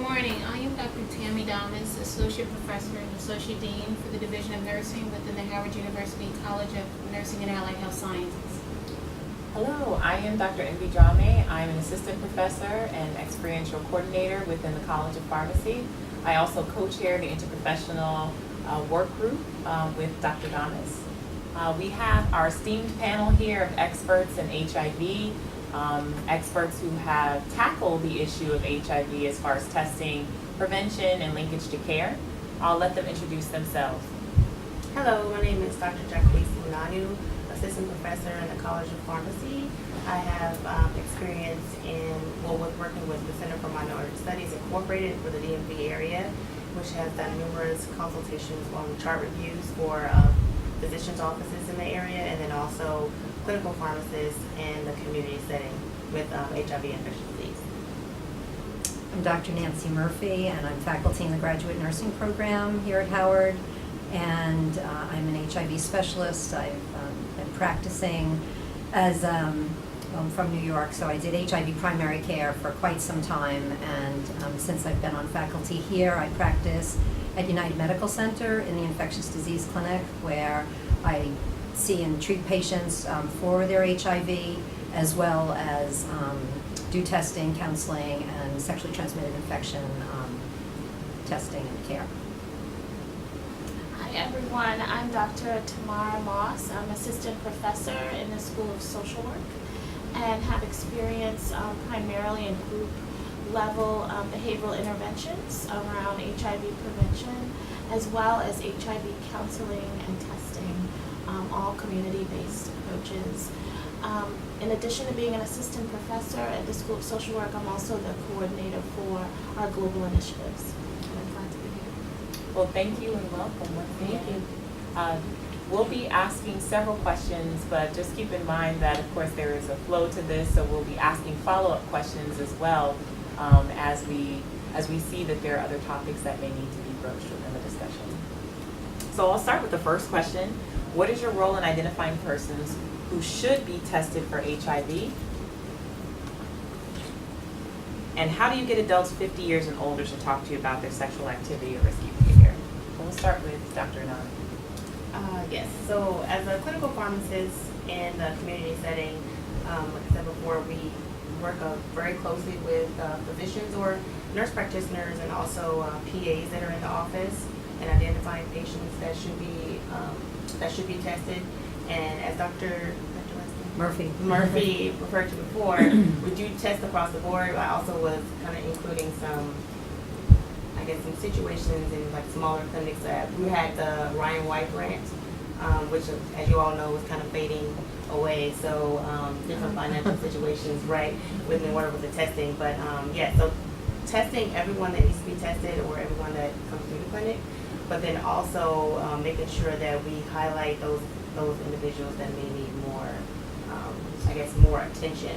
morning. I am Dr. Tammy Damas, Associate Professor and Associate Dean for the Division of Nursing within the Howard University College of Nursing and Allied Health Sciences. Hello, I am Dr. Envy Jame. I am an Assistant Professor and Experiential Coordinator within the College of Pharmacy. I also co-chair the Interprofessional Work Group with Dr. Damas. We have our esteemed panel here of experts in HIV, experts who have tackled the issue of HIV as far as testing, prevention, and linkage to care. I'll let them introduce themselves. Hello, my name is Dr. Jacqueline Nanu, Assistant Professor in the College of Pharmacy. I have experience with working with the Center for Minority Studies Incorporated for the DMV area, which has done numerous consultations on chart reviews for physicians' offices in the area, and then also clinical pharmacists in the community setting with HIV infectious disease. I'm Dr. Nancy Murphy, and I'm faculty in the graduate nursing program here at Howard, and I'm an HIV specialist. I've been practicing as from New York, so I did HIV primary care for quite some time, and since I've been on faculty here, I practice at United Medical Center in the infectious disease clinic, where I see and treat patients for their HIV, as well as do testing, counseling, and sexually transmitted infection testing and care. Hi everyone, I'm Dr. Tamara Moss. I'm Assistant Professor in the School of Social Work and have experience primarily in group level behavioral interventions around HIV prevention, as well as HIV counseling and testing, all community-based approaches. In addition to being an assistant professor at the School of Social Work, I'm also the coordinator for our global initiatives. And I'm glad to be here. Well, thank you and welcome once again. We'll be asking several questions, but just keep in mind that, of course, there is a flow to this, so we'll be asking follow-up questions as well as we see that there are other topics that may need to be broached within the discussion. So I'll start with the first question. What is your role in identifying persons who should be tested for HIV? And how do you get adults 50 years and older to talk to you about their sexual activity or risky behavior? We'll start with Dr. Anand. Yes, so as a clinical pharmacist in the community setting, like I said before, we work very closely with physicians or nurse practitioners and also PAs that are in the office and identifying patients that should be tested. And as Dr. Murphy referred to before, we do test across the board. I also was kind of including some situations in like smaller clinics that we had the Ryan White grant, which as you all know was kind of fading away. So different financial situations, right, within order with the testing. But yeah, so testing everyone that needs to be tested or everyone that comes through the clinic, but then also making sure that we highlight those individuals that may need more, more attention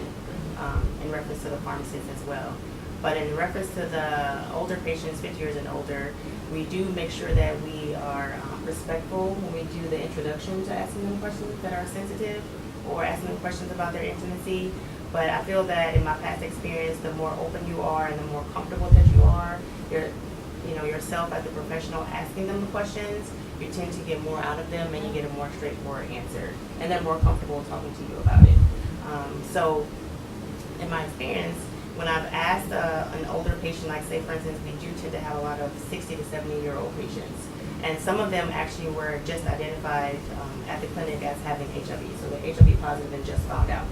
in reference to the pharmacist as well. But in reference to the older patients, 50 years and older, we do make sure that we are respectful when we do the introduction to asking them questions that are sensitive or asking them questions about their intimacy. But I feel that in my past experience, the more open you are and the more comfortable that you are, yourself as a professional asking them the questions, you tend to get more out of them and you get a more straightforward answer. And they're more comfortable talking to you about it. So in my experience, when I've asked an older patient, like say for instance, we do tend to have a lot of 60 to 70-year-old patients. And some of them actually were just identified at the clinic as having HIV. So they're HIV positive and just found out.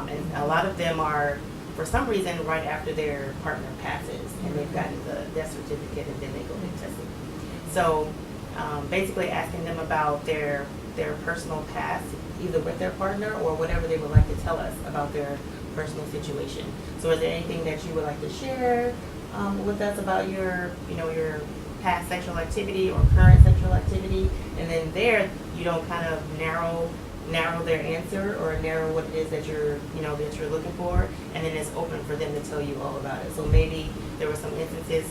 And a lot of them are, for some reason, right after their partner passes and they've gotten the death certificate and then they go get tested. So basically asking them about their personal past, either with their partner or whatever they would like to tell us about their personal situation. So is there anything that you would like to share with us about your past sexual activity or current sexual activity? And then there, you don't kind of narrow their answer or narrow what it is that you're looking for, and then it's open for them to tell you all about it. So maybe there were some instances,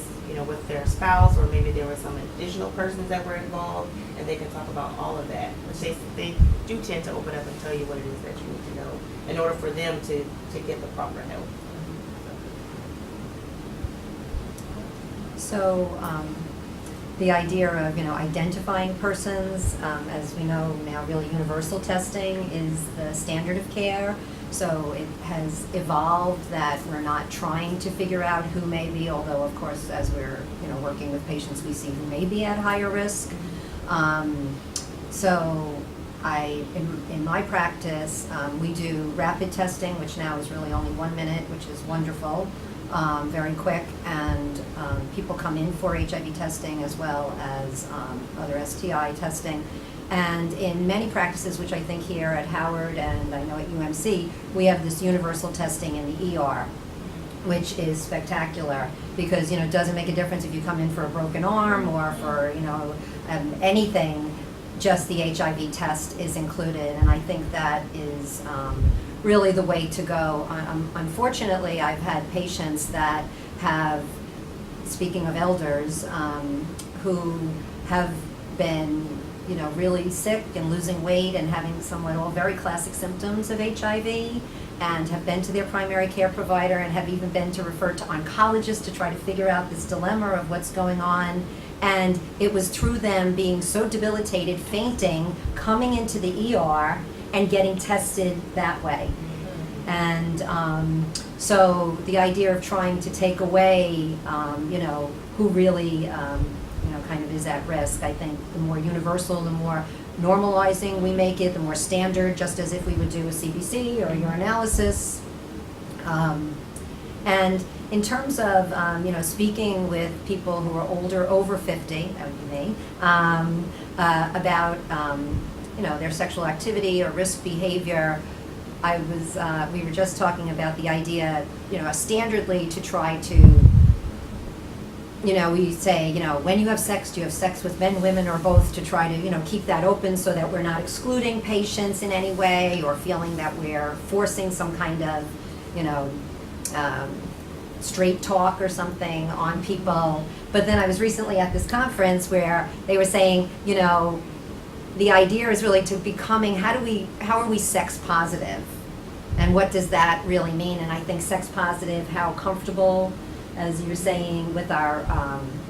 with their spouse, or maybe there were some additional persons that were involved, and they can talk about all of that. Which they do tend to open up and tell you what it is that you need to know in order for them to get the proper help. So the idea of, identifying persons, as we know now, really universal testing is the standard of care. So it has evolved that we're not trying to figure out who may be, although of course as we're working with patients we see who may be at higher risk. So in my practice, we do rapid testing, which now is really only 1 minute, which is wonderful, very quick, and people come in for HIV testing as well as other STI testing. And in many practices, which I think here at Howard and I know at UMC, we have this universal testing in the ER, which is spectacular because, it doesn't make a difference if you come in for a broken arm or for, anything, just the HIV test is included. And I think that is really the way to go. Unfortunately, I've had patients that have, speaking of elders, who have been really sick and losing weight and having somewhat all very classic symptoms of HIV and have been to their primary care provider and have even been to refer to oncologists to try to figure out this dilemma of what's going on. And it was through them being so debilitated, fainting, coming into the ER and getting tested that way. And so the idea of trying to take away, who really kind of is at risk. I think the more universal, the more normalizing we make it, the more standard, just as if we would do a CBC or urinalysis. And in terms of, speaking with people who are older, over 50, that would be me, about, their sexual activity or risk behavior, we were just talking about the idea, standardly to try to, we say, when you have sex, do you have sex with men, women, or both, to try to, keep that open so that we're not excluding patients in any way or feeling that we're forcing some kind of, straight talk or something on people. But then I was recently at this conference where they were saying, the idea is really to becoming, how are we sex positive? And what does that really mean? And I think sex positive, how comfortable, as you're saying, with our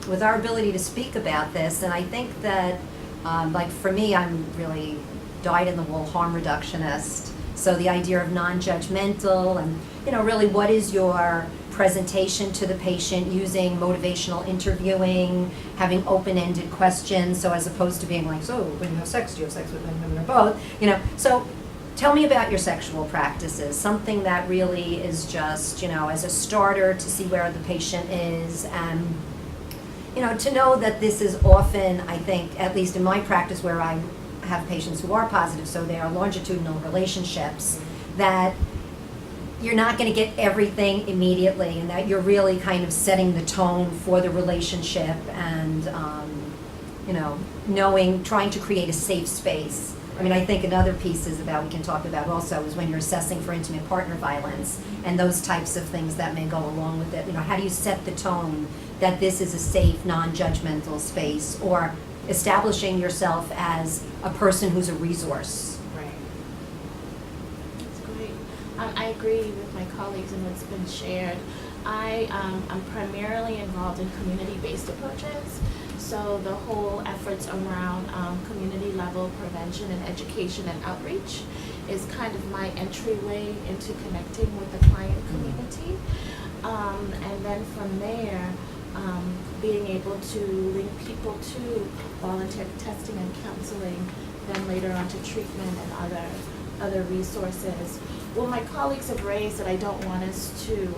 ability to speak about this. And I think that, like for me, I'm really dyed-in-the-wool harm reductionist. So the idea of non-judgmental and, really what is your presentation to the patient using motivational interviewing, having open-ended questions, so as opposed to being like, so when you have sex, do you have sex with men, women, or both? So tell me about your sexual practices, something that really is just, as a starter to see where the patient is, and, to know that this is often, I think, at least in my practice where I have patients who are positive, so they are longitudinal relationships, that you're not going to get everything immediately, and that you're really kind of setting the tone for the relationship and, trying to create a safe space. I mean, I think another piece is we can talk about also, is when you're assessing for intimate partner violence and those types of things that may go along with it. How do you set the tone that this is a safe, non-judgmental space, or establishing yourself as a person who's a resource? Right. That's great. I agree with my colleagues and what's been shared. I'm primarily involved in community-based approaches. So the whole efforts around community level prevention and education and outreach is kind of my entryway into connecting with the client community. And then from there, being able to link people to volunteer testing and counseling, then later on to treatment and other resources. What my colleagues have raised that I don't want us to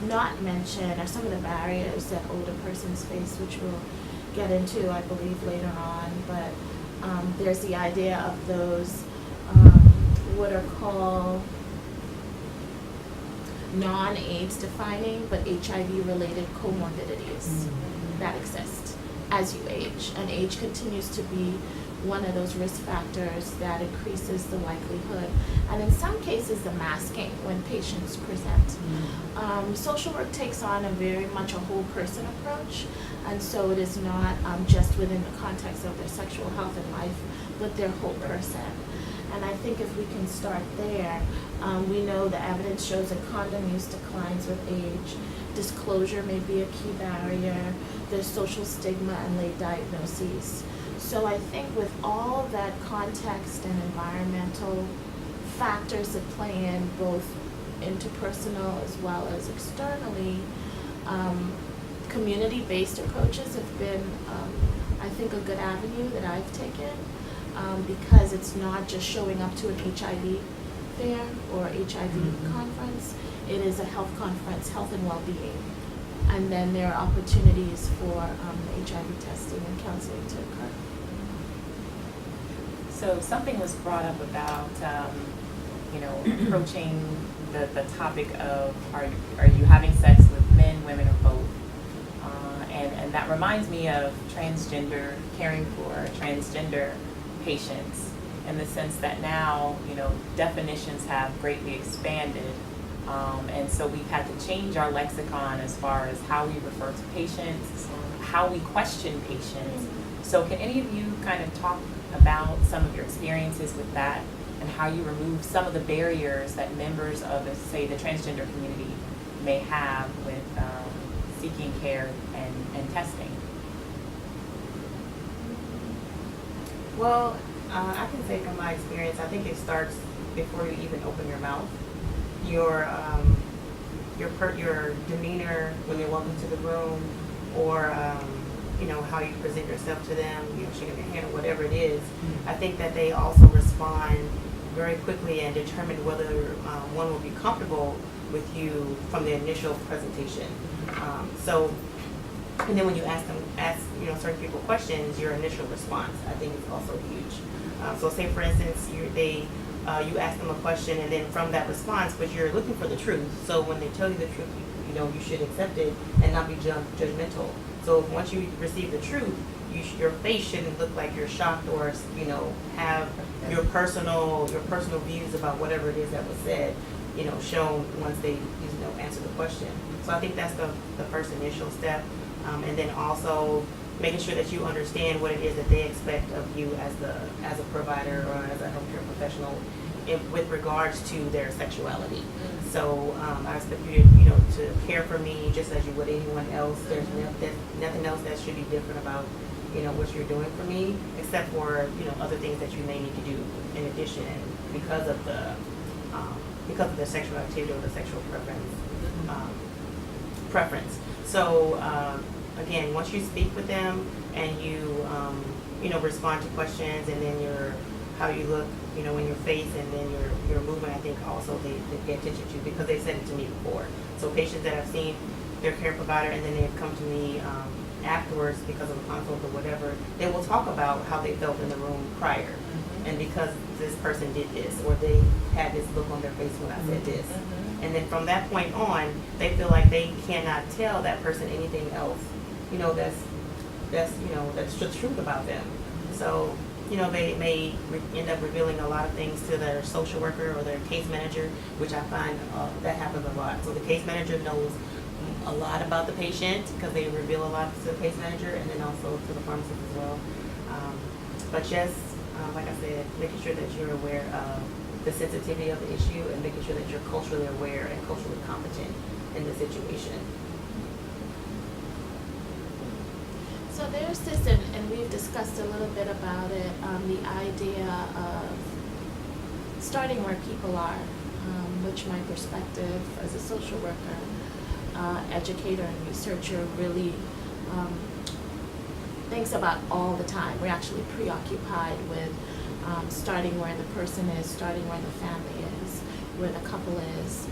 not mention are some of the barriers that older persons face, which we'll get into, I believe, later on. But there's the idea of those what are called non-AIDS defining, but HIV-related comorbidities that exist as you age. And age continues to be one of those risk factors that increases the likelihood, and in some cases the masking when patients present. Social work takes on a very much a whole person approach, and so it is not just within the context of their sexual health and life, but their whole person. And I think if we can start there, we know the evidence shows that condom use declines with age. Disclosure may be a key barrier. There's social stigma and late diagnoses. So I think with all of that context and environmental factors that play in both interpersonal as well as externally, community-based approaches have been, I think, a good avenue that I've taken, because it's not just showing up to an HIV fair or HIV conference. It is a health conference, health and well-being. And then there are opportunities for HIV testing and counseling to occur. So something was brought up about, approaching the topic of are you having sex with men, women, or both? And that reminds me of caring for transgender patients, in the sense that now, definitions have greatly expanded. And so we've had to change our lexicon as far as how we refer to patients, how we question patients. So can any of you kind of talk about some of your experiences with that and how you remove some of the barriers that members of, say, the transgender community may have with seeking care and testing? Well, I can say from my experience, I think it starts before you even open your mouth. Your demeanor when you walk into the room, or how you present yourself to them, shaking their hand or whatever it is. I think that they also respond very quickly and determine whether one will be comfortable with you from the initial presentation. And then when you ask certain people questions, your initial response, I think, is also huge. So say, for instance, you ask them a question, and then from that response, but you're looking for the truth. So when they tell you the truth, you should accept it and not be judgmental. So once you receive the truth, your face shouldn't look like you're shocked or have your personal views about whatever it is that was said, shown once they answer the question. So I think that's the first initial step, and then also making sure that you understand what it is that they expect of you as a provider or as a healthcare professional with regards to their sexuality. So I expect you to care for me just as you would anyone else. There's nothing else that should be different about what you're doing for me, except for other things that you may need to do in addition because of the sexual activity or the sexual preference. So again, once you speak with them and you respond to questions, and then how you look in your face, and then your movement, I think also they pay attention to, because they've said it to me before. So patients that have seen their care provider and then they've come to me afterwards because of a consult or whatever, they will talk about how they felt in the room prior. And because this person did this, or they had this look on their face when I said this. And then from that point on, they feel like they cannot tell that person anything else, that's the truth about them. So, they may end up revealing a lot of things to their social worker or their case manager, which I find that happens a lot. So the case manager knows a lot about the patient because they reveal a lot to the case manager, and then also to the pharmacist as well. But just, like I said, making sure that you're aware of the sensitivity of the issue, and making sure that you're culturally aware and culturally competent in the situation. So there's this, and we've discussed a little bit about it, the idea of starting where people are, which my perspective as a social worker, educator, and researcher really thinks about all the time. We're actually preoccupied with starting where the person is, starting where the family is, where the couple is,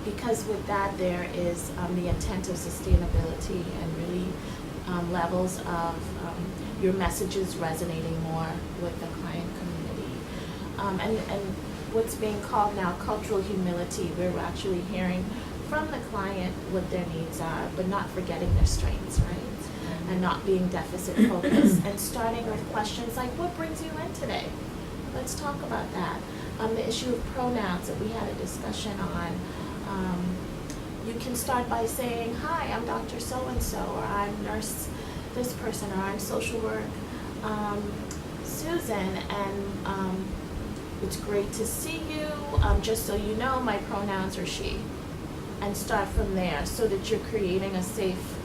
because with that there is the intent of sustainability and really levels of your messages resonating more with the client community. And what's being called now cultural humility, where we're actually hearing from the client what their needs are, but not forgetting their strengths, right? And not being deficit focused, and starting with questions like, what brings you in today? Let's talk about that. The issue of pronouns that we had a discussion on. You can start by saying, hi, I'm Dr. So-and-so, or I'm nurse this person, or I'm social work Susan, and it's great to see you. Just so you know, my pronouns are she. And start from there so that you're creating a safe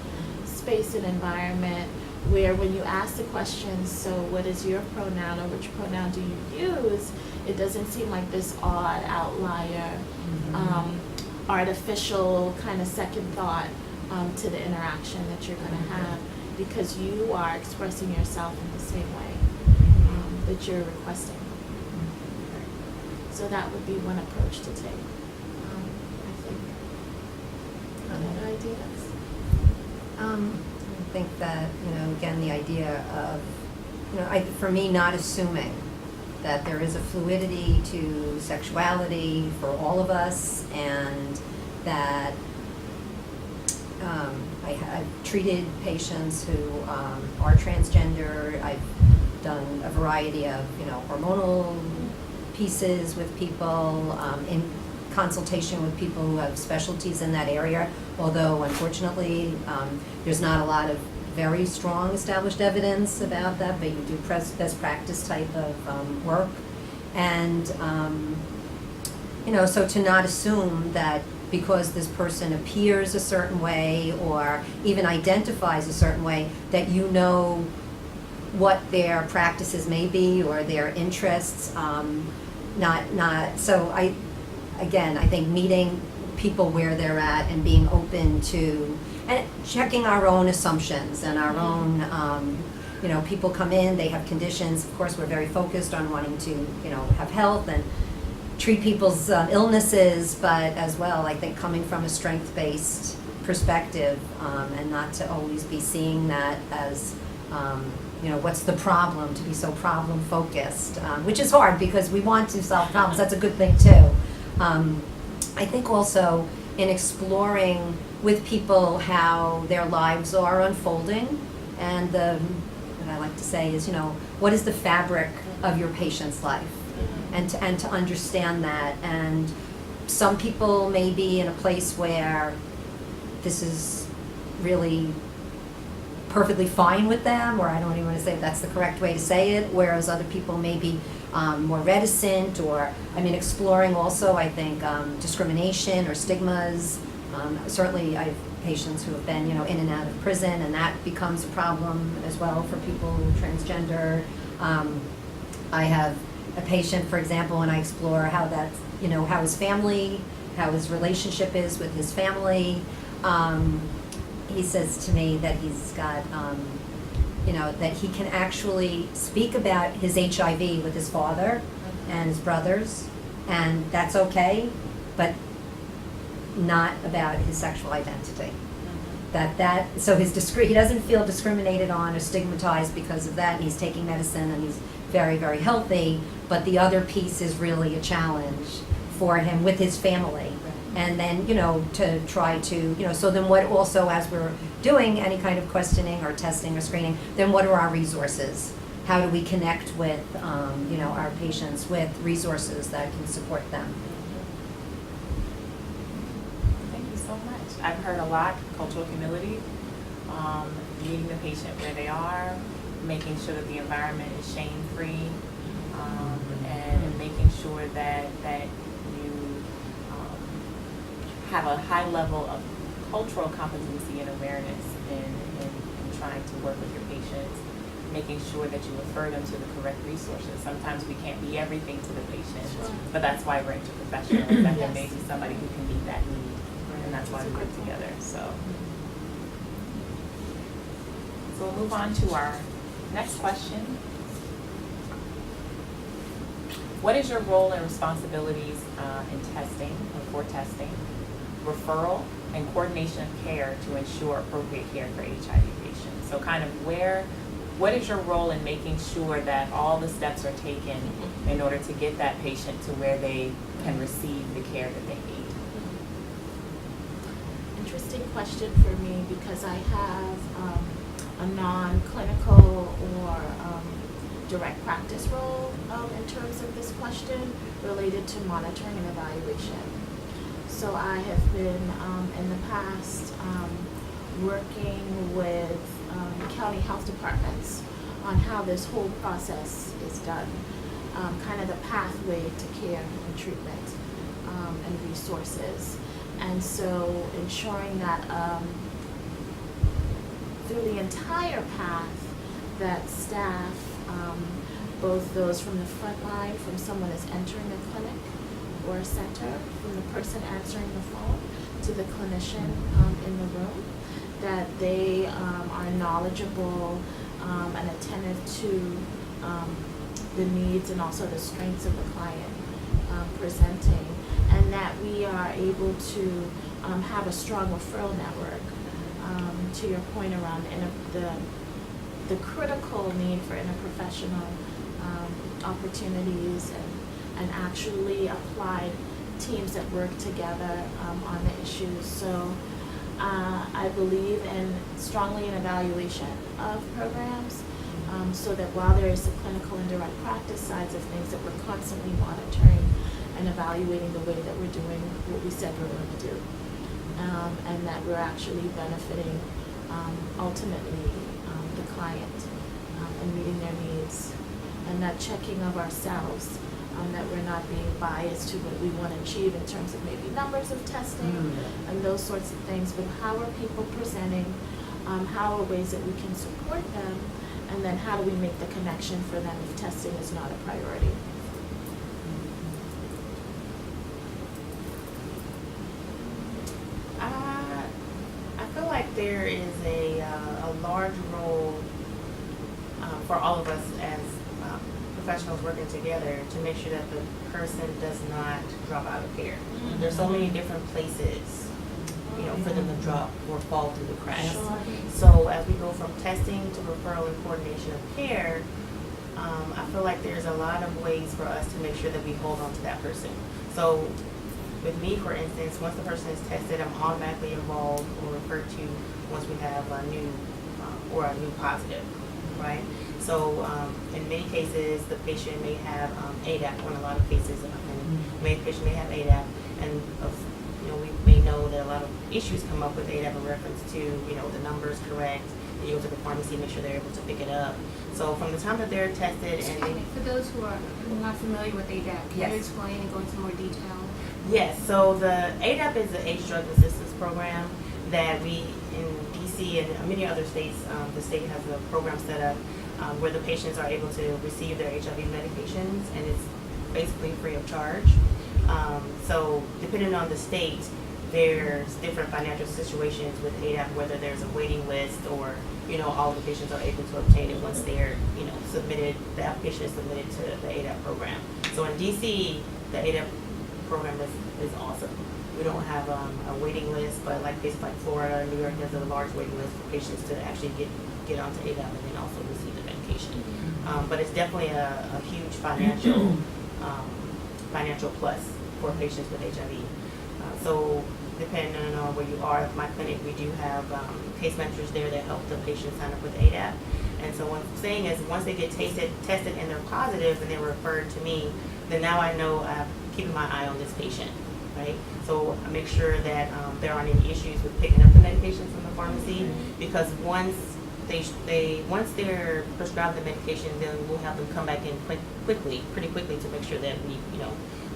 space and environment where when you ask the questions, so what is your pronoun or which pronoun do you use, it doesn't seem like this odd outlier, artificial kind of second thought to the interaction that you're going to have, because you are expressing yourself in the same way that you're requesting. So that would be one approach to take, I think. Other ideas? I think that, again, the idea of, for me, not assuming that there is a fluidity to sexuality for all of us, and that I've treated patients who are transgender. I've done a variety of, hormonal pieces with people, in consultation with people who have specialties in that area, although unfortunately there's not a lot of very strong established evidence about that, but you do best practice type of work. And so to not assume that because this person appears a certain way or even identifies a certain way, that you know what their practices may be or their interests. So I think meeting people where they're at and being open to, and checking our own assumptions and our own, people come in, they have conditions. Of course, we're very focused on wanting to, have health and treat people's illnesses, but as well, I think coming from a strength-based perspective, and not to always be seeing that as, what's the problem, to be so problem-focused, which is hard because we want to solve problems. That's a good thing, too. I think also in exploring with people how their lives are unfolding, and what I like to say is, what is the fabric of your patient's life, and to understand that. And some people may be in a place where this is really perfectly fine with them, or I don't even want to say if that's the correct way to say it, whereas other people may be more reticent, or, exploring also, I think, discrimination or stigmas. Certainly I have patients who have been, in and out of prison, and that becomes a problem as well for people who are transgender. I have a patient, for example, and I explore how that's, how his family, how his relationship is with his family. He says to me that he's got, that he can actually speak about his HIV with his father and his brothers, and that's okay, but not about his sexual identity. So he doesn't feel discriminated on or stigmatized because of that, and he's taking medicine and he's very, very healthy, but the other piece is really a challenge for him with his family. And then, to try to, so then what also, as we're doing any kind of questioning or testing or screening, then what are our resources? How do we connect with, our patients with resources that can support them? Thank you so much. I've heard a lot, cultural humility, meeting the patient where they are, making sure that the environment is shame-free, and making sure that you have a high level of cultural competency and awareness in trying to work with your patients, making sure that you refer them to the correct resources. Sometimes we can't be everything to the patient, but that's why we're interprofessionals, that there may be somebody who can meet that need, and that's why we work together. So we'll move on to our next question. What is your role and responsibilities in testing, or for testing, referral, and coordination of care to ensure appropriate care for HIV patients? So kind of what is your role in making sure that all the steps are taken in order to get that patient to where they can receive the care that they need? Interesting question for me, because I have a non-clinical or direct practice role in terms of this question related to monitoring and evaluation. So I have been in the past working with county health departments on how this whole process is done. kind of the pathway to care and treatment and resources. And so ensuring that through the entire path that staff, both those from the front line, from someone that's entering a clinic or a center, from the person answering the phone to the clinician in the room, that they are knowledgeable and attentive to the needs and also the strengths of the client presenting, and that we are able to have a strong referral network. To your point around the critical need for interprofessional opportunities and actually applied teams that work together on the issues. So I believe strongly in evaluation of programs, so that while there is the clinical and direct practice sides of things, that we're constantly monitoring and evaluating the way that we're doing what we said we're going to do, and that we're actually benefiting ultimately the client and meeting their needs, and that checking of ourselves, that we're not being biased to what we want to achieve in terms of maybe numbers of testing and those sorts of things, but how are people presenting, how are ways that we can support them, and then how do we make the connection for them if testing is not a priority. I feel like there is a large role for all of us as professionals working together to make sure that the person does not drop out of care. There's so many different places, for them to drop or fall through the cracks. Sure. So as we go from testing to referral and coordination of care, I feel like there's a lot of ways for us to make sure that we hold on to that person. So with me, for instance, once the person is tested, I'm automatically involved or referred to once we have a new positive, right? So in many cases, the patient may have ADAP, or in a lot of cases, many patients may have ADAP, and we may know that a lot of issues come up with ADAP in reference to the numbers correct. And you go to the pharmacy, make sure they're able to pick it up. So from the time that they're tested, Excuse me, for those who are not familiar with ADAP, can you explain and go into more detail? Yes, so the ADAP is the Age Drug Assistance Program that we in DC and many other states, the state has a program set up where the patients are able to receive their HIV medications, and it's basically free of charge. So depending on the state, there's different financial situations with ADAP, whether there's a waiting list or all the patients are able to obtain it once they're submitted, the application is submitted to the ADAP program. So in DC, the ADAP program is awesome. We don't have a waiting list, but like places like Florida, New York has a large waiting list for patients to actually get onto ADAP and then also receive the medication. But it's definitely a huge financial plus for patients with HIV. So depending on where you are, at my clinic, we do have case managers there that help the patient sign up with ADAP. And so what I'm saying is once they get tested and they're positive and they're referred to me, then now I know I'm keeping my eye on this patient, right? So I make sure that there aren't any issues with picking up the medication from the pharmacy, because once they're prescribed the medication, then we'll have them come back in pretty quickly to make sure that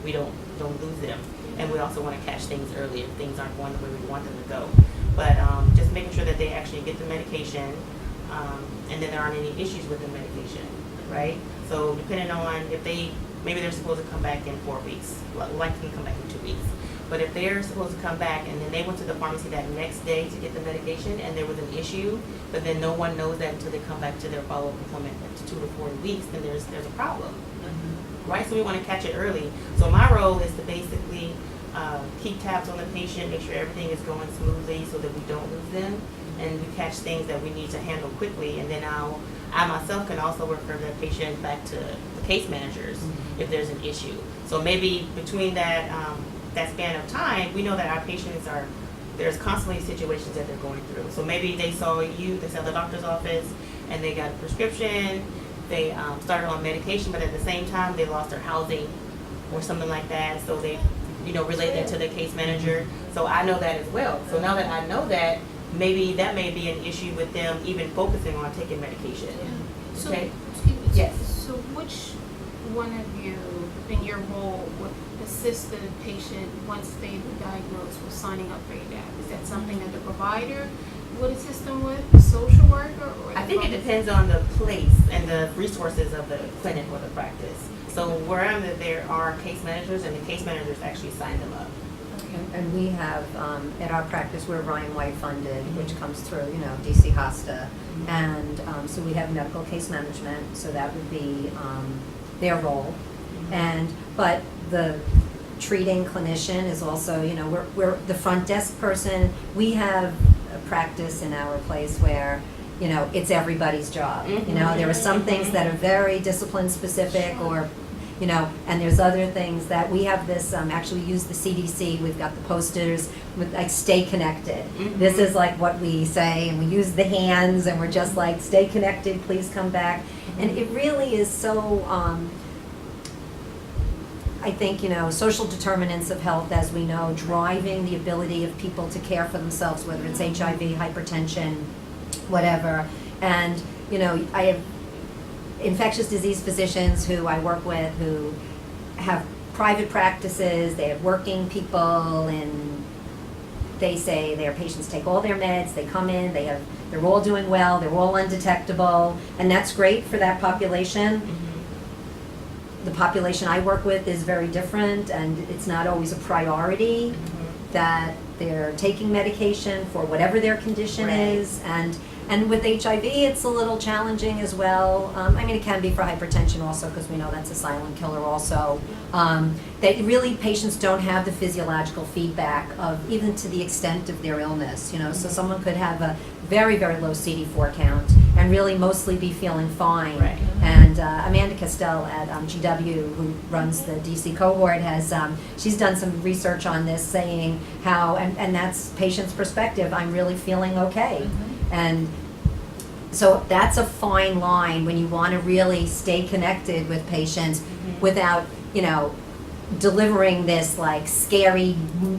we don't lose them. And we also want to catch things early if things aren't going the way we want them to go. But just making sure that they actually get the medication, and then there aren't any issues with the medication, right? So depending on if maybe they're supposed to come back in 4 weeks, likely come back in 2 weeks. But if they're supposed to come back and then they went to the pharmacy that next day to get the medication and there was an issue, but then no one knows that until they come back to their follow-up appointment to 2 to 4 weeks, then there's a problem, right? So we want to catch it early. So my role is to basically keep tabs on the patient, make sure everything is going smoothly so that we don't lose them, and we catch things that we need to handle quickly, and then I myself can also refer the patient back to the case managers if there's an issue. So maybe between that span of time, we know that our patients there's constantly situations that they're going through. So maybe they saw the doctor's office and they got a prescription, they started on medication, but at the same time they lost their housing or something like that. So they relate that to the case manager. So I know that as well. So now that I know that, maybe that may be an issue with them even focusing on taking medication. So, Okay? excuse me. Yes. So which one of you, in your role, would assist the patient once they've been diagnosed with signing up for ADAP? Is that something that the provider would assist them with, the social worker, or I the think it pharmacist? depends on the place and the resources of the clinic or the practice. So where I'm at, there are case managers, and the case managers actually sign them up. And we have, at our practice, we're Ryan White funded, which comes through, DC HOSTA. And so we have medical case management, so that would be their role. But the treating clinician is also, we're the front desk person. We have a practice in our place where, it's everybody's job. There are some things that are very discipline specific or, and there's other things that we have this, actually use the CDC, we've got the posters with like stay connected. This is like what we say, and we use the hands, and we're just like, stay connected, please come back. And it really is so, I think, social determinants of health, as we know, driving the ability of people to care for themselves, whether it's HIV, hypertension, whatever. And, I have infectious disease physicians who I work with who have private practices, they have working people, and they say their patients take all their meds, they come in, they're all doing well, they're all undetectable, and that's great for that population. The population I work with is very different, and it's not always a priority that they're taking medication for whatever their condition is. And with HIV, it's a little challenging as well. It can be for hypertension also, because we know that's a silent killer also. That really patients don't have the physiological feedback of, even to the extent of their illness. So someone could have a very, very low CD4 count and really mostly be feeling fine. Right. And Amanda Castell at GW, who runs the DC cohort, has she's done some research on this, saying how, and that's patient's perspective, I'm really feeling okay. And so that's a fine line when you want to really stay connected with patients without, delivering this like scary,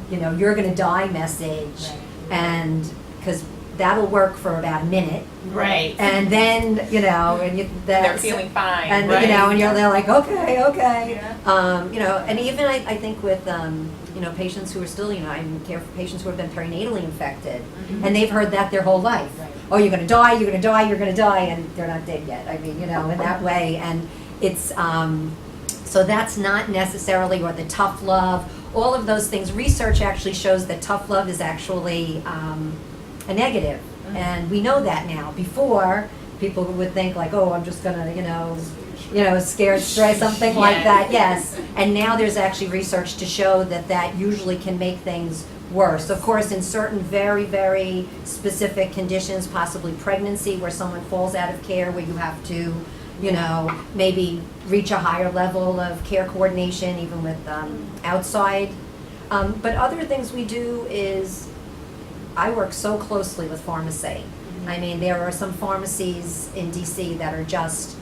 you're going to die message. And because that'll work for about a minute. Right. And then, They're feeling fine. and right? and they're like, okay. Yeah. And even I think with patients who are still, I care for patients who have been perinatally infected, and they've heard that their whole life. Right. Oh, you're going to die, you're going to die, you're going to die, and they're not dead yet. In that way, and it's so that's not necessarily, or the tough love, all of those things. Research actually shows that tough love is actually a negative, and we know that now. Before, people would think like, oh, I'm just gonna, scared straight, something like that. Yes, and now there's actually research to show that usually can make things worse. Of course, in certain very, very specific conditions, possibly pregnancy, where someone falls out of care, where you have to, maybe reach a higher level of care coordination, even with outside. But other things we do is, I work so closely with pharmacy. There are some pharmacies in DC that are just,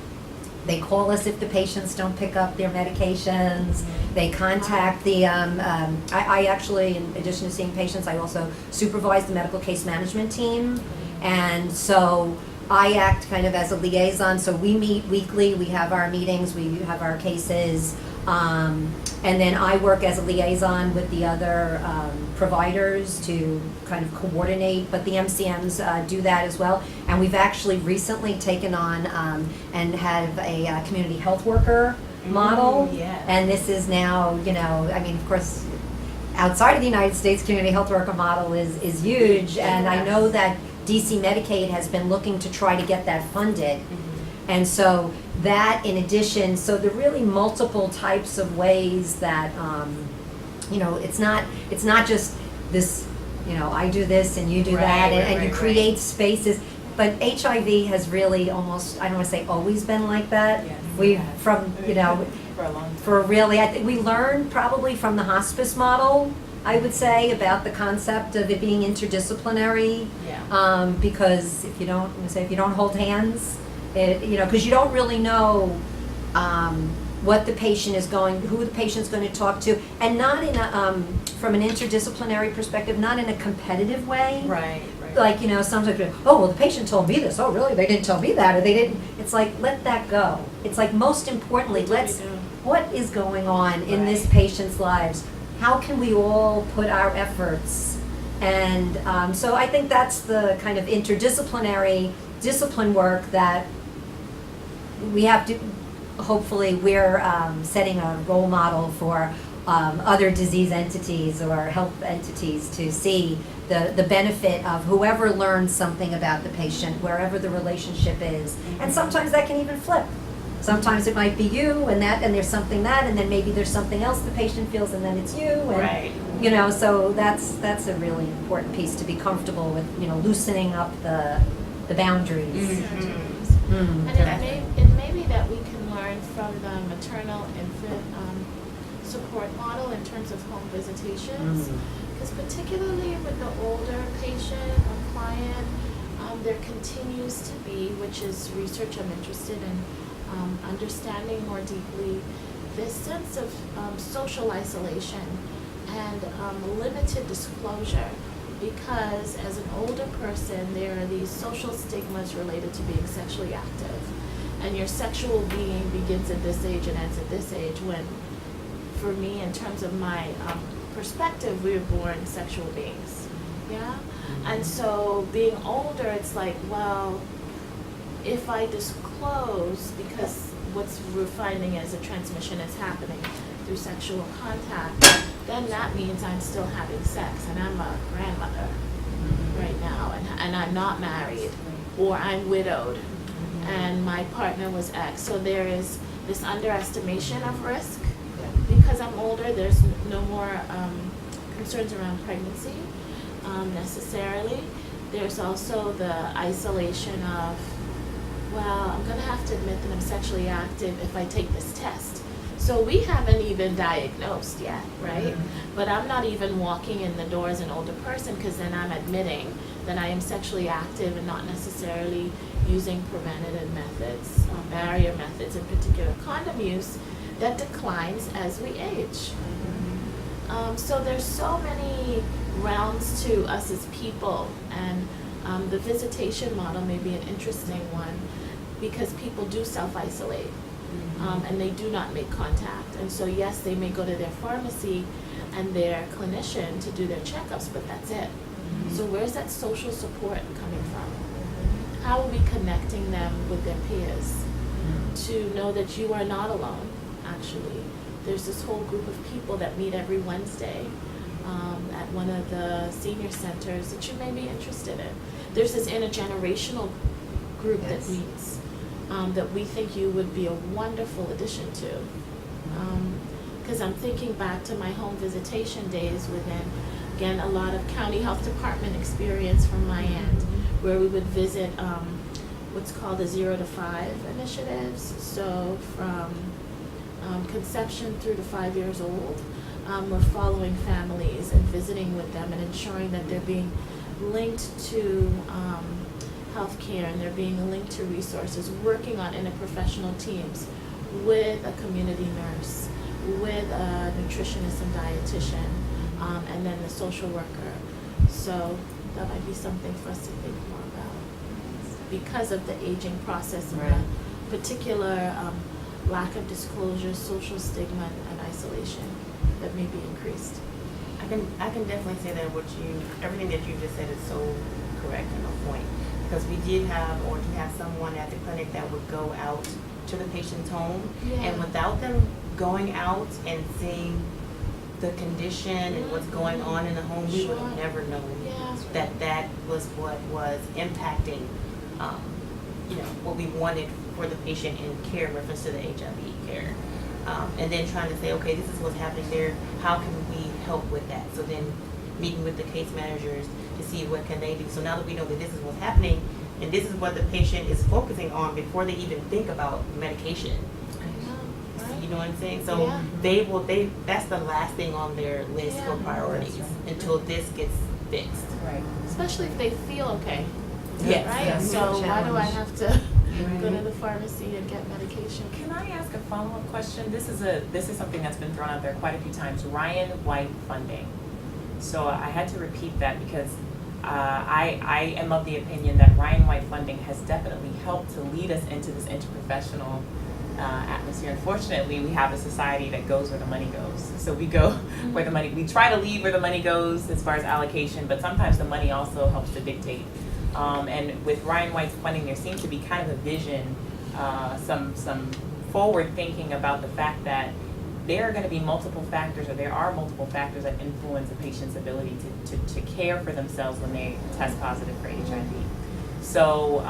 they call us if the patients don't pick up their medications. They contact the, I actually, in addition to seeing patients, I also supervise the medical case management team. And so I act kind of as a liaison. So we meet weekly, we have our meetings, we have our cases. And then I work as a liaison with the other providers to kind of coordinate, but the MCMs do that as well. And we've actually recently taken on and have a community health worker model. Yeah. And this is now, of course, outside of the United States, community health worker model is huge. And I know that DC Medicaid has been looking to try to get that funded. And so that, in addition, so there are really multiple types of ways that, it's not just this, I do this and you do that, and you create spaces. But HIV has really almost, I don't want to say always been like that. Yes. We've, from, for a long time. for really, I think we learned probably from the hospice model, I would say, about the concept of it being interdisciplinary. Yeah. Because if you don't hold hands, because you don't really know what the patient is who the patient's going to talk to, and not in a, from an interdisciplinary perspective, not in a competitive way. Right. Like, sometimes, oh, well, the patient told me this. Oh, really? They didn't tell me that, or they didn't. It's like, let that go. It's like, most importantly, what is going on in this Right. patient's lives? How can we all put our efforts? And so I think that's the kind of interdisciplinary discipline work that we have to, hopefully we're setting a role model for other disease entities or health entities to see the benefit of whoever learns something about the patient, wherever the relationship is. And sometimes that can even flip. Sometimes it might be you and there's something and then maybe there's something else the patient feels and then it's you. And, Right. you know, so that's a really important piece, to be comfortable with, you know, loosening up the boundaries. Mm-hmm. Mm. And it may be that we can learn from the maternal infant support model in terms of home visitations. Because particularly with the older patient or client, there continues to be, which is research I'm interested in understanding more deeply, this sense of social isolation and limited disclosure. Because as an older person, there are these social stigmas related to being sexually active. And your sexual being begins at this age and ends at this age, when, for me, in terms of my perspective, we were born sexual beings. Yeah? And so being older, it's like, well, if I disclose, because what's we're finding is a transmission is happening through sexual contact, then that means I'm still having sex, and I'm a grandmother right now, and I'm not married, or I'm widowed, and my partner was X. So there is this underestimation of risk. Because I'm older, there's no more concerns around pregnancy necessarily. There's also the isolation of, well, I'm going to have to admit that I'm sexually active if I take this test. So we haven't even diagnosed yet, right? But I'm not even walking in the door as an older person, because then I'm admitting that I am sexually active and not necessarily using preventative methods, barrier methods, in particular condom use, that declines as we age. So there's so many realms to us as people, and the visitation model may be an interesting one, because people do self-isolate, and they do not make contact. And so yes, they may go to their pharmacy and their clinician to do their checkups, but that's it. So where's that social support coming from? How are we connecting them with their peers to know that you are not alone? Actually, there's this whole group of people that meet every Wednesday at one of the senior centers that you may be interested in. There's this intergenerational group that meets that we think you would be a wonderful addition to. Because I'm thinking back to my home visitation days within, again, a lot of county health department experience from my end, where we would visit what's called the 0 to 5 initiatives. So from conception through to 5 years old, we're following families and visiting with them and ensuring that they're being linked to healthcare and they're being linked to resources, working on interprofessional teams with a community nurse, with a nutritionist and dietitian, and then the social worker. So that might be something for us to think more about, because of the aging process and the particular lack of disclosure, social stigma, and isolation that may be increased. I can definitely say that everything that you just said is so correct and on point. Because we did have, or do have someone at the clinic that would go out to the patient's home, and without them going out and seeing the condition and what's going on in the home, we would have never known that was what was impacting, what we wanted for the patient in care in reference to the HIV care. And then trying to say, okay, this is what's happening there, how can we help with that? So then meeting with the case managers to see what can they do. So now that we know that this is what's happening, and this is what the patient is focusing on before they even think about medication. You know what I'm saying? So that's the last thing on their list for priorities until this gets fixed. Right. Especially if they feel okay. Yes. Right? Yes. So why do I Challenge. have to go to the pharmacy and get medication? Can I ask a follow-up question? This is something that's been thrown out there quite a few times. Ryan White funding. So I had to repeat that because I am of the opinion that Ryan White funding has definitely helped to lead us into this interprofessional atmosphere. Unfortunately, we have a society that goes where the money goes. So we go where the money, we try to leave where the money goes as far as allocation, but sometimes the money also helps to dictate. And with Ryan White's funding, there seems to be kind of a vision, some forward thinking about the fact that there are going to be multiple factors, or there are multiple factors that influence a patient's ability to care for themselves when they test positive for HIV. So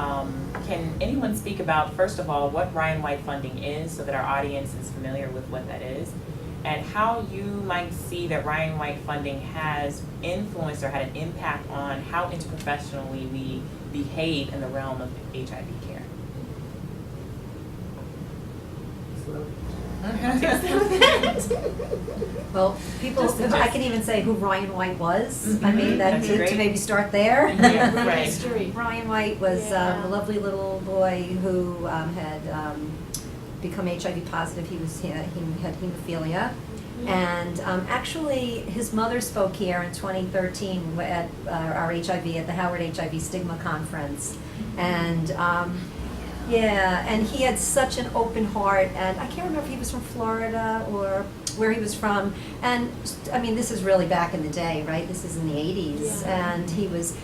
can anyone speak about, first of all, what Ryan White funding is so that our audience is familiar with what that is, and how you might see that Ryan White funding has influenced or had an impact on how interprofessionally we behave in the realm of HIV care? Well, people, I can even say who Ryan White was. I mean, That'd be to great. maybe start there. Yeah, right. History. Ryan White was Yeah. a lovely little boy who had become HIV positive. He had hemophilia. And actually, his mother spoke here in 2013 at our HIV, at the Howard HIV Stigma Conference. And and he had such an open heart, and I can't remember if he was from Florida or where he was from. And I mean, this is really back in the day, right? This is in the 80s. Yeah. And he was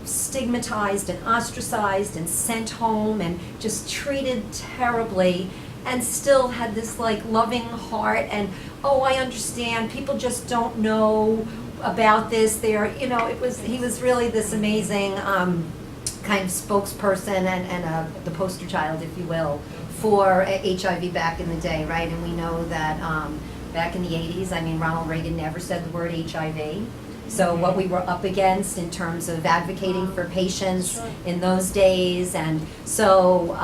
stigmatized and ostracized and sent home and just treated terribly, and still had this like loving heart and, oh, I understand, people just don't know about this. He was really this amazing kind of spokesperson and the poster child, if you will, for HIV back in the day, right? And we know that back in the 80s, I mean, Ronald Reagan never said the word HIV. So what we were up against in terms of advocating for patients in those days, and so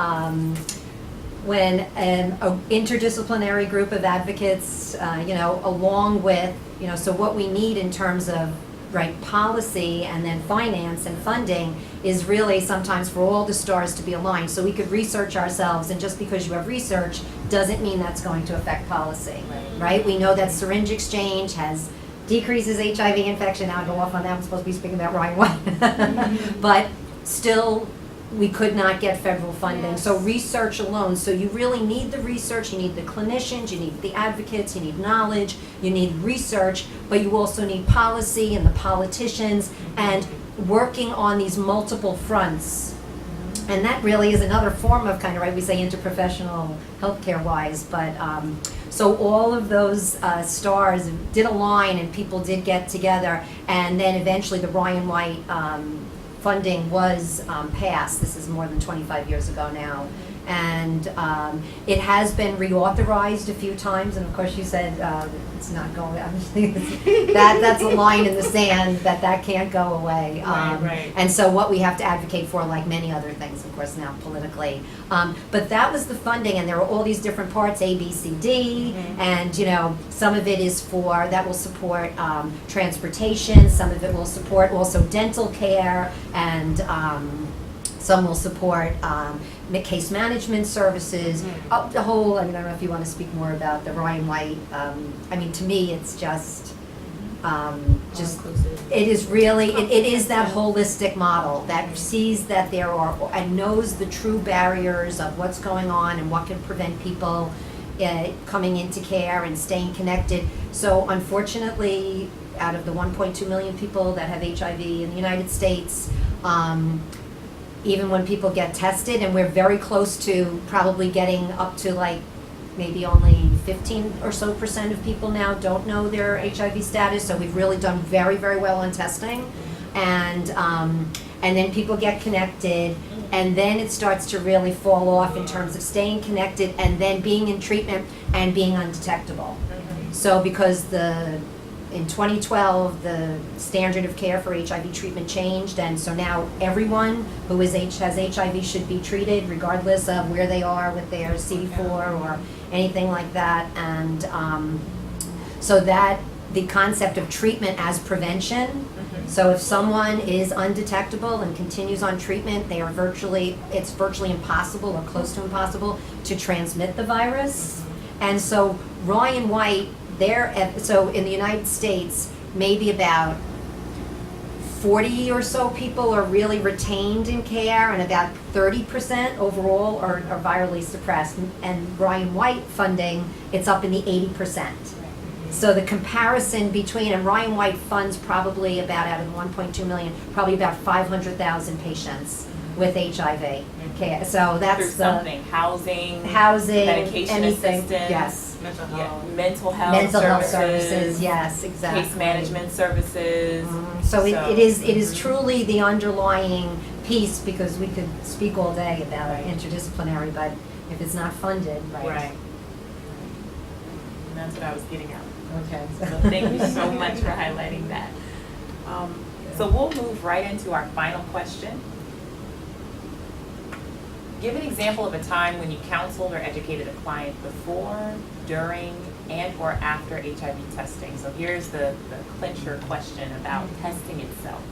when an interdisciplinary group of advocates, along with, so what we need in terms of policy and then finance and funding is really sometimes for all the stars to be aligned. So we could research ourselves, and just because you have research doesn't mean that's going to affect policy, right? We know that syringe exchange decreases HIV infection. Now I go off on that. I'm supposed to be speaking about Ryan White. But still, we could not get federal funding. Yes. So research alone. So you really need the research, you need the clinicians, you need the advocates, you need knowledge, you need research, but you also need policy and the politicians and working on these multiple fronts. And that really is another form of we say interprofessional healthcare wise, but so all of those stars did align and people did get together, and then eventually the Ryan White funding was passed. This is more than 25 years ago now. And it has been reauthorized a few times, and of course you said it's not going, that's a line in the sand that can't go away. Right. And so what we have to advocate for, like many other things, of course, now politically. But that was the funding, and there are all these different parts, A, B, C, D, and some of it is that will support transportation, some of it will support also dental care, and some will support case management services, the whole, I don't know if you want to speak more about the Ryan White, to me, it's just it is really, it is that holistic model that sees that there are, and knows the true barriers of what's going on and what can prevent people coming into care and staying connected. So unfortunately, out of the 1.2 million people that have HIV in the United States, even when people get tested, and we're very close to probably getting up to maybe only 15% or so of people now don't know their HIV status, so we've really done very, very well on testing. And then people get connected, and then it starts to really fall off in terms of staying connected and then being in treatment and being undetectable. So because in 2012, the standard of care for HIV treatment changed, and so now everyone who has HIV should be treated regardless of where they are with their CD4 or anything like that. And so that the concept of treatment as prevention. So if someone is undetectable and continues on treatment, it's virtually impossible or close to impossible to transmit the virus. And so Ryan White, so in the United States, maybe about 40 or so people are really retained in care, and about 30% overall are virally suppressed. And Ryan White funding, it's up in the 80%. So the comparison between, and Ryan White funds probably about, out of the 1.2 million, probably about 500,000 patients with HIV. Okay, so that's Through the something, housing, medication anything. assistance, Yes. Mental health. yeah, mental health Mental health services, services, yes, exactly. case management services. So it is truly the underlying piece, because we could speak all day about Right. interdisciplinary, but if it's not funded, Right. And that's what I was getting at. Okay. So thank you so much for highlighting that. So we'll move right into our final question. Give an example of a time when you counseled or educated a client before, during, and or after HIV testing. So here's the clincher question about testing itself.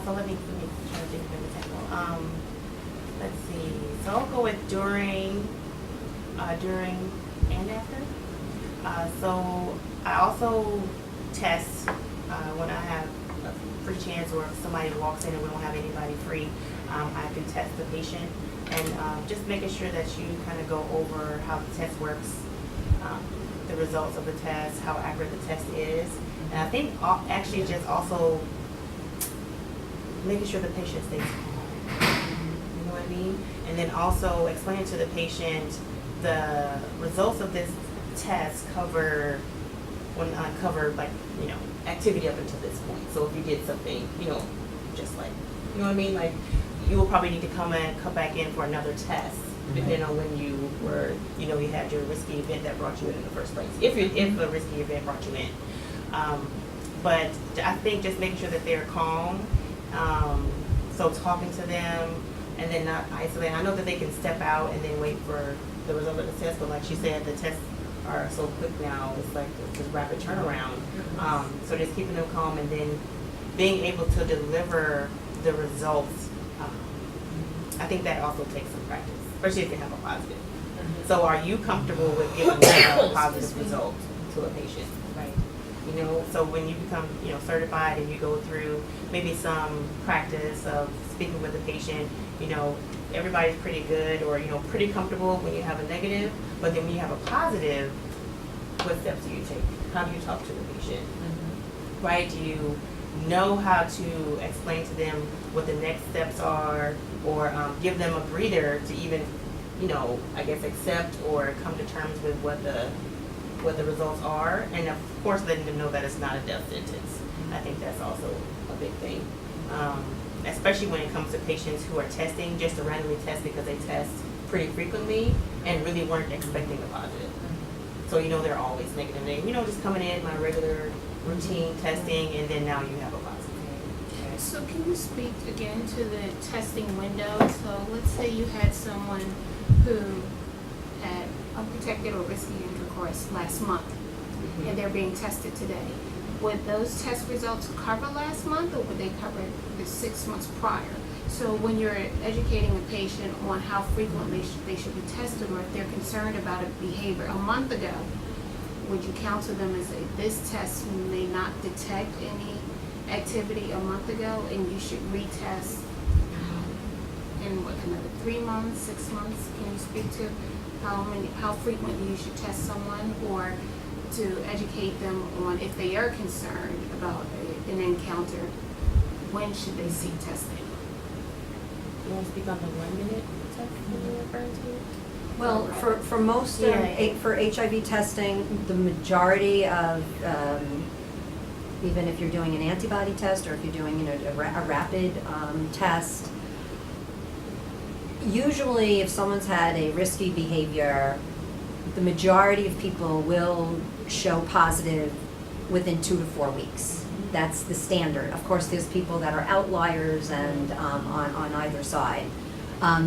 So let me try to think of an example. Let's see. So I'll go with during and after. So I also test when I have a free chance, or if somebody walks in and we don't have anybody free, I can test the patient, and just making sure that you kind of go over how the test works, the results of the test, how accurate the test is, and I think actually just also making sure the patient stays calm. You know what I mean? And then also explaining to the patient the results of this test cover like, you know, activity up until this point. So if you did something, you know, just like, you know what I mean? Like, you will probably need to come back in for another test, depending on when you were, you know, you had your risky event that brought you in the first place. If a risky event brought you in. But I think just making sure that they're calm. So talking to them and then not isolating. I know that they can step out and then wait for the result of the test, but like she said, the tests are so quick now. It's like this rapid turnaround. So just keeping them calm and then being able to deliver the results. I think that also takes some practice, especially if you have a positive. So are you comfortable with giving a positive result to a patient? Right. You know, so when you become, you know, certified and you go through maybe some practice of speaking with the patient, you know, everybody's pretty good or, you know, pretty comfortable when you have a negative, but then when you have a positive, what steps do you take? How do you talk to the patient? Right? Do you know how to explain to them what the next steps are, or give them a breather to even, you know, I guess accept or come to terms with what the results are, and of course letting them know that it's not a death sentence. I think that's also a big thing, especially when it comes to patients who are testing just to randomly test because they test pretty frequently and really weren't expecting a positive. So you know they're always negative. They, you know, just coming in my regular routine testing, and then now you have a positive. So can you speak again to the testing window? So let's say you had someone who had unprotected or risky intercourse last month, and they're being tested today. Would those test results cover last month, or would they cover the 6 months prior? So when you're educating a patient on how frequently they should be tested, or if they're concerned about a behavior a month ago, would you counsel them and say, this test may not detect any activity a month ago, and you should retest in what, another 3 months, 6 months? Can you speak to how frequently you should test someone, or to educate them on, if they are concerned about an encounter, when should they seek testing? You want to speak on the 1 minute test that you're referring to? Well, for most for HIV testing, the majority of even if you're doing an antibody test or if you're doing, you know, a rapid test, usually if someone's had a risky behavior, the majority of people will show positive within 2 to 4 weeks. That's the standard. Of course, there's people that are outliers and on either side.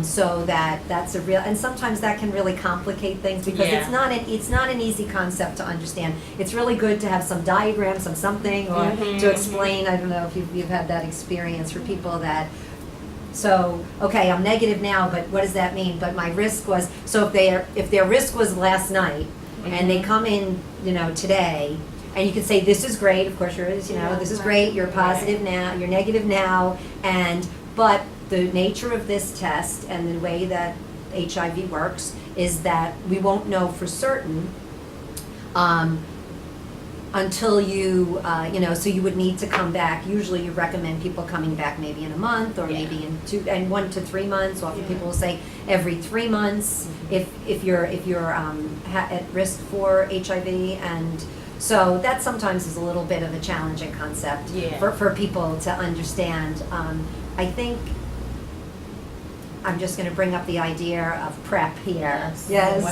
So that's a real, and sometimes that can really complicate things because Yeah. it's not an easy concept to understand. It's really good to have some diagram, something, or Mhm, to explain. I don't know if you've had that experience for people that. So, okay, I'm negative now, but what does that mean? But my risk was, so if their risk was last night, and they come in, today, and you can say, this is great, of course yours, this is great, you're positive now, you're negative now, but the nature of this test and the way that HIV works is that we won't know for certain, until you, so you would need to come back. Usually you recommend people coming back maybe in a month or maybe in 1 to 3 months. Often people will say every 3 months if you're at risk for HIV, and so that sometimes is a little bit of a challenging concept for people to understand. I think I'm just going to bring up the idea of PrEP here. Yes.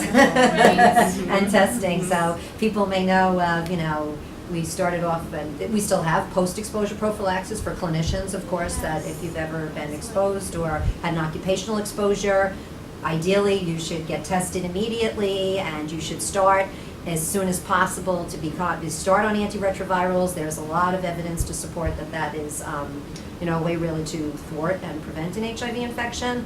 And testing. So people may know, we started off, and we still have post-exposure prophylaxis for clinicians, of course, that if you've ever been exposed or had an occupational exposure, ideally you should get tested immediately and you should start as soon as possible to start on antiretrovirals. There's a lot of evidence to support that is a way really to thwart and prevent an HIV infection.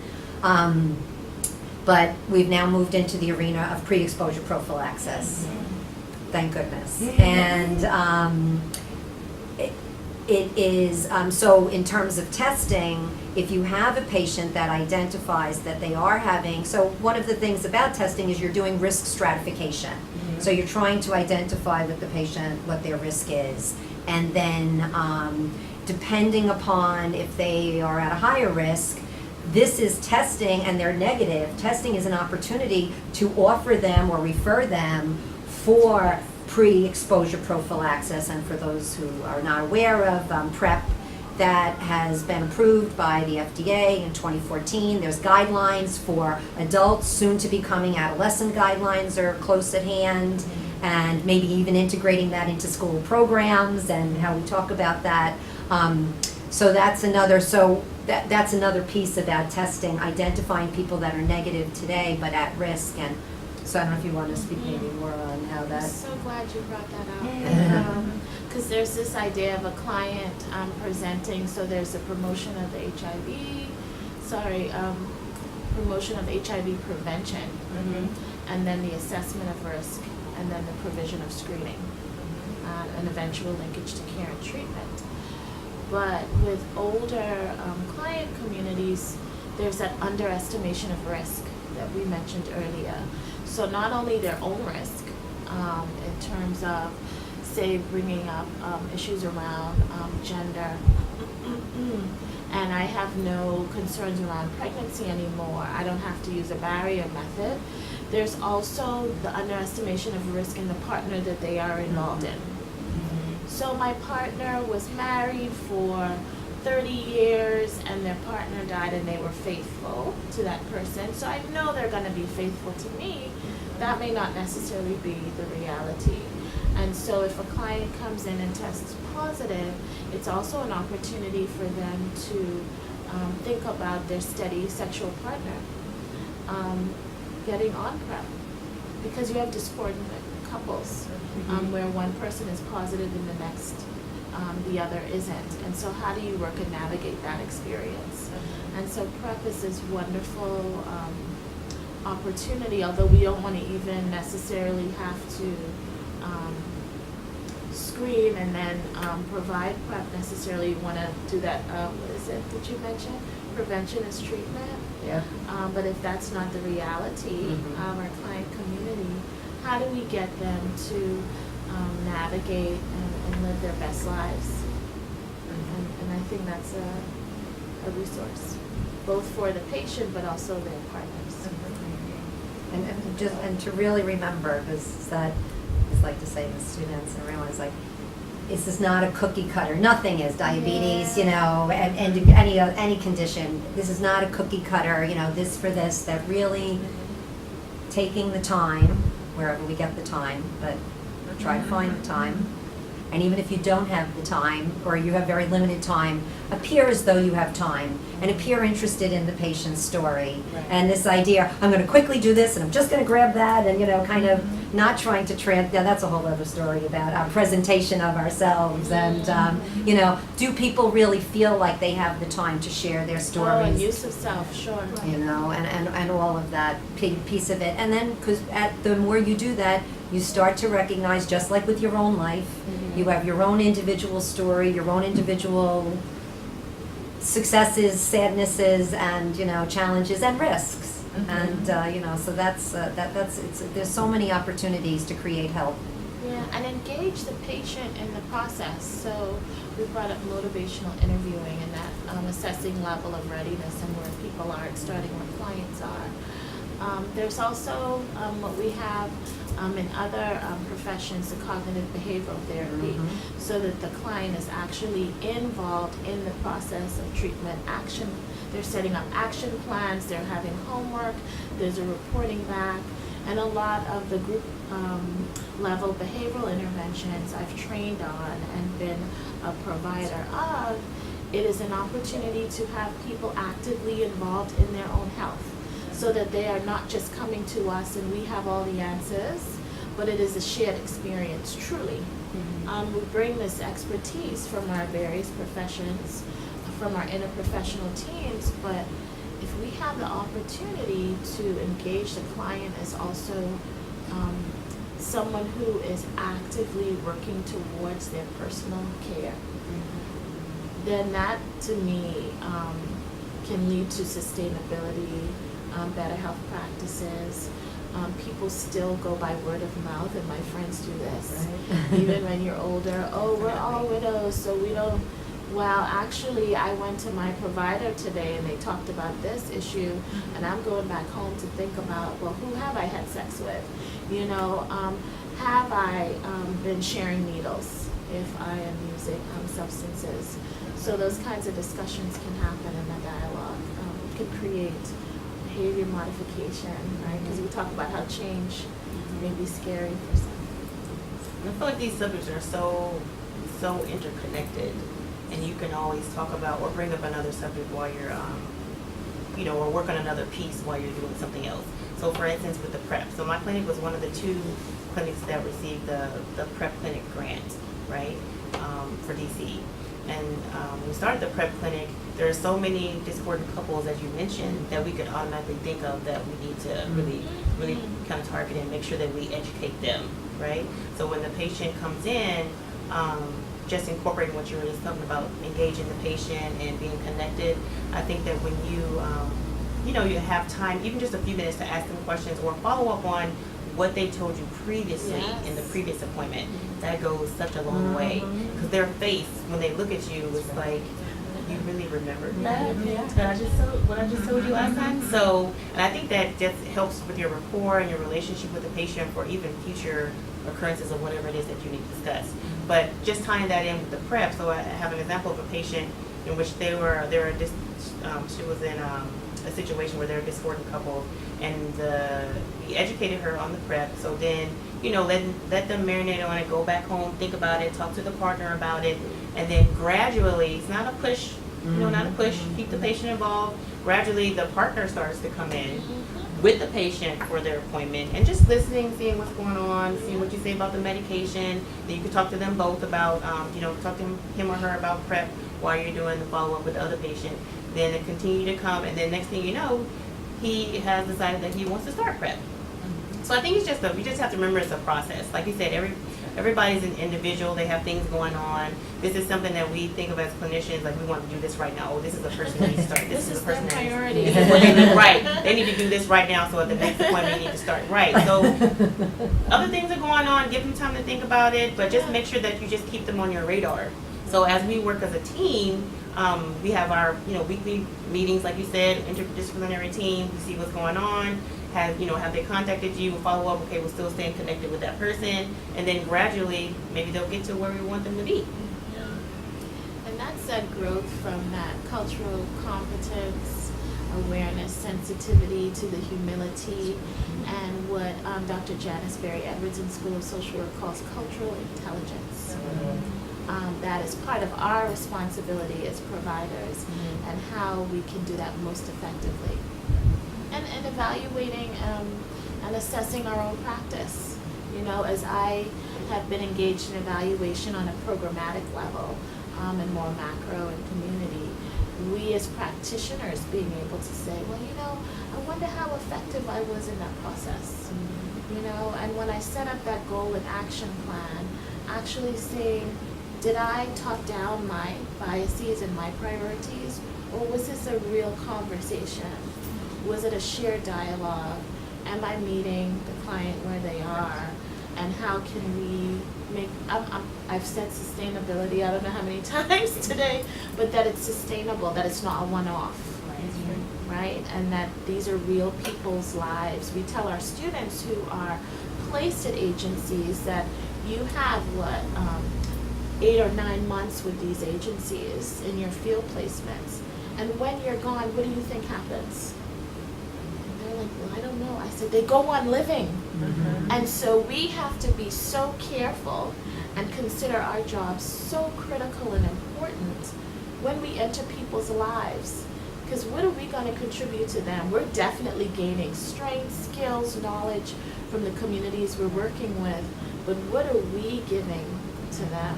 But we've now moved into the arena of pre-exposure prophylaxis. Thank goodness. And it is, so in terms of testing, if you have a patient that identifies that they are having, so one of the things about testing is you're doing risk stratification. So you're trying to identify with the patient what their risk is. And then depending upon if they are at a higher risk, this is testing and they're negative. Testing is an opportunity to offer them or refer them for pre-exposure prophylaxis. And for those who are not aware of PrEP, that has been approved by the FDA in 2014. There's guidelines for adults, soon to be coming adolescent guidelines are close at hand, and maybe even integrating that into school programs and how we talk about that. So that's another piece about testing, identifying people that are negative today but at risk. And so I don't know if you want to speak maybe more on how that. I'm so glad you brought that up. Because there's this idea of a client presenting, so there's a promotion of promotion of HIV prevention, and then the assessment of risk, and then the provision of screening, and eventual linkage to care and treatment. But with older client communities, there's that underestimation of risk that we mentioned earlier. So not only their own risk in terms of, say, bringing up issues around gender, and I have no concerns around pregnancy anymore. I don't have to use a barrier method. There's also the underestimation of risk in the partner that they are involved in. So my partner was married for 30 years and their partner died and they were faithful to that person. So I know they're going to be faithful to me. That may not necessarily be the reality. And so if a client comes in and tests positive, it's also an opportunity for them to think about their steady sexual partner getting on PrEP, because you have discordant couples where one person is positive and the next the other isn't. And so how do you work and navigate that experience? And so PrEP is this wonderful opportunity, although we don't want to even necessarily have to screen and then provide PrEP necessarily. You want to do that, what is it that you mentioned? Prevention is treatment. Yeah. But if that's not the reality of our client community, how do we get them to navigate and live their best lives? And I think that's a resource, both for the patient but also their partners. And to really remember, because that I just like to say to students and realize, like, this is not a cookie cutter. Nothing is diabetes, and any condition. This is not a cookie cutter, this for this. That really taking the time, wherever we get the time, but try to find the time, And even if you don't have the time, or you have very limited time, appear as though you have time, and appear interested in the patient's story. Right. And this idea, I'm gonna quickly do this, and I'm just gonna grab that, and, kind of not trying to yeah, that's a whole other story about our presentation of ourselves, and, do people really feel like they have the time to share their stories? Oh, and use of self, sure. And all of that piece of it. And then, because the more you do that, you start to recognize, just like with your own life, you have your own individual story, your own individual successes, sadnesses, and, challenges and risks. And, so that's there's so many opportunities to create help. Yeah, and engage the patient in the process. So we brought up motivational interviewing and that assessing level of readiness and where people are, starting where clients are. There's also what we have in other professions, the cognitive behavioral therapy, so that the client is actually involved in the process of treatment action. They're setting up action plans, they're having homework, there's a reporting back, and a lot of the group level behavioral interventions I've trained on and been a provider of. It is an opportunity to have people actively involved in their own health, so that they are not just coming to us and we have all the answers, but it is a shared experience, truly. We bring this expertise from our various professions, from our interprofessional teams, but if we have the opportunity to engage the client as also someone who is actively working towards their personal care, then that, to me, can lead to sustainability, better health practices. People still go by word of mouth, and my friends do this. Right. Even when you're older, oh, we're all widows, so we don't. Well, actually, I went to my provider today, and they talked about this issue, and I'm going back home to think about, well, who have I had sex with? Have I been sharing needles if I am using substances? So those kinds of discussions can happen in the dialogue. Can create behavior modification, right? Because we talk about how change may be scary for some. I feel like these subjects are so interconnected, and you can always talk about or bring up another subject while you're, or work on another piece while you're doing something else. So, for instance, with the PrEP. So my clinic was one of the 2 clinics that received the PrEP clinic grant, right, for DC. And when we started the PrEP clinic, there are so many discordant couples, as you mentioned, that we could automatically think of that we need to really kind of target and make sure that we educate them, right? So when the patient comes in, just incorporating what you were just talking about, engaging the patient and being connected, I think that when you have time, even just a few minutes to ask them questions or follow up on what they told you previously in the previous appointment, that goes such a long way. Because their face, when they look at you, is like, you really remembered that? What I just told you last time? So, and I think that just helps with your rapport and your relationship with the patient for even future occurrences of whatever it is that you need to discuss. But just tying that in with the PrEP, so I have an example of a patient in which she was in a situation where they're a discordant couple, and we educated her on the PrEP. So then, let them marinate on it, go back home, think about it, talk to the partner about it, and then gradually, it's not a push, not a push, keep the patient involved. Gradually, the partner starts to come in with the patient for their appointment and just listening, seeing what's going on, seeing what you say about the medication. Then you can talk to them both about, talk to him or her about PrEP while you're doing the follow-up with the other patient. Then it continue to come, and then next thing you know, he has decided that he wants to start PrEP. So I think it's just we just have to remember it's a process. Like you said, everybody's an individual. They have things going on. This is something that we think of as clinicians, like we want to do this right now. Oh, this is the person that needs to start. This is the person that priority. This is what they do right. They need to do this right now, so at the next appointment, you need to start right. So other things are going on. Give them time to think about it, but just make sure that you just keep them on your radar. So as we work as a team, we have our weekly meetings, like you said, interdisciplinary team. We see what's going on. Have they contacted you? We'll follow up. Okay, we're still staying connected with that person, and then gradually, maybe they'll get to where we want them to be. Yeah. And that's a growth from that cultural competence, awareness, sensitivity to the humility, and what Dr. Janice Berry Edwards in School of Social Work calls cultural intelligence. That is part of our responsibility as providers, and how we can do that most effectively. And evaluating and assessing our own practice. You know, as I have been engaged in evaluation on a programmatic level, and more macro and community, we as practitioners being able to say, well, you know, I wonder how effective I was in that process. You know, and when I set up that goal and action plan, actually saying, did I talk down my biases and my priorities, or was this a real conversation? Was it a shared dialogue? Am I meeting the client where they are? And how can we make, I've said sustainability, I don't know how many times today, but that it's sustainable, that it's not a one-off. Right? And that these are real people's lives. We tell our students who are placed at agencies that you have 8 or 9 months with these agencies in your field placements. And when you're gone, what do you think happens? And they're like, well, I don't know. I said, they go on living. And so we have to be so careful and consider our jobs so critical and important when we enter people's lives. Because what are we going to contribute to them? We're definitely gaining strength, skills, knowledge from the communities we're working with, but what are we giving to them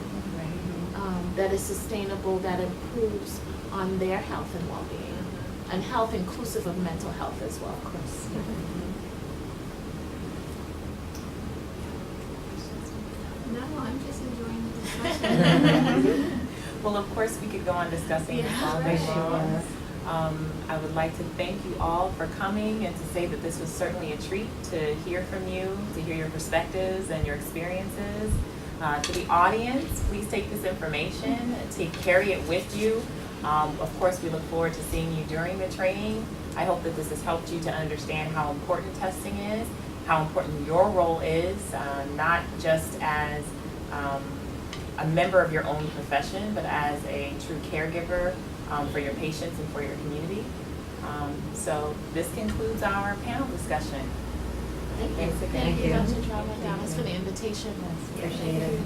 that is sustainable, that improves on their health and well-being, and health inclusive of mental health as well, of course. No, I'm just enjoying the discussion. Well, of course, we could go on discussing this all day long. I would like to thank you all for coming and to say that this was certainly a treat to hear from you, to hear your perspectives and your experiences. To the audience, please take this information, carry it with you. Of course, we look forward to seeing you during the training. I hope that this has helped you to understand how important testing is, how important your role is, not just as a member of your own profession, but as a true caregiver for your patients and for your community. So this concludes our panel discussion. Thank you. Thanks again. Thank you, Dr. Drama-Dallas, for the invitation. Appreciate it.